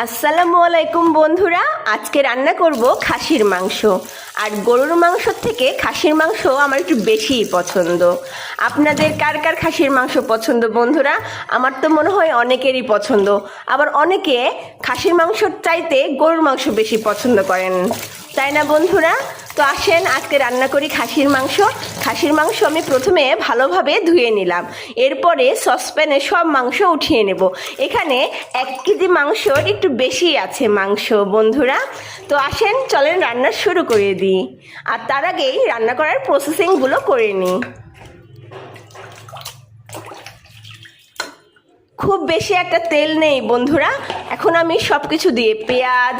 আসসালামু আলাইকুম বন্ধুরা, আজকে রান্না করব খাসির মাংস। আর গরুর মাংস থেকে খাসির মাংস আমার একটু বেশিই পছন্দ। আপনাদের কার কার খাসির মাংস পছন্দ বন্ধুরা? আমার তো মনে হয় অনেকেরই পছন্দ, আবার অনেকে খাসির মাংসর চাইতে গরুর মাংস বেশি পছন্দ করেন, তাই না বন্ধুরা? তো আসেন আজকে রান্না করি খাসির মাংস। খাসির মাংস আমি প্রথমে ভালোভাবে ধুয়ে নিলাম, এরপরে সসপ্যানে সব মাংস উঠিয়ে নেব। এখানে 1 কেজি মাংসর একটু বেশি আছে মাংস বন্ধুরা। তো আসেন চলেন রান্না শুরু করে দিই, আর তার আগেই রান্না করার প্রসেসিংগুলো করে নিই। খুব বেশি একটা তেল নেই বন্ধুরা। এখন আমি সব কিছু দিয়ে পেঁয়াজ,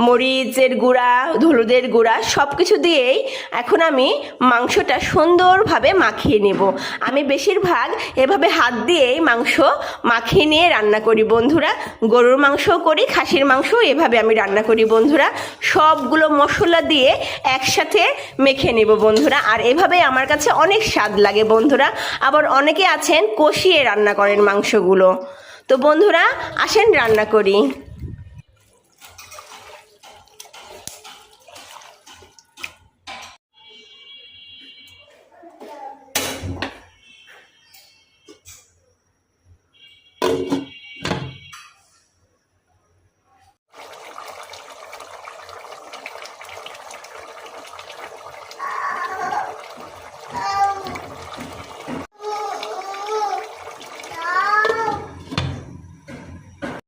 মরিচের গুঁড়া, হলুদের গুঁড়া সব কিছু দিয়েই এখন আমি মাংসটা সুন্দরভাবে মাখিয়ে নেব। আমি বেশিরভাগ এভাবে হাত দিয়েই মাংস মাখিয়ে নিয়ে রান্না করি বন্ধুরা। গরুর মাংসও করি, খাসির মাংসও এভাবে আমি রান্না করি বন্ধুরা। সবগুলো মশলা দিয়ে একসাথে মেখে নেব বন্ধুরা, আর এভাবে আমার কাছে অনেক স্বাদ লাগে বন্ধুরা। আবার অনেকে আছেন কষিয়ে রান্না করেন মাংসগুলো। তো বন্ধুরা আসেন রান্না করি।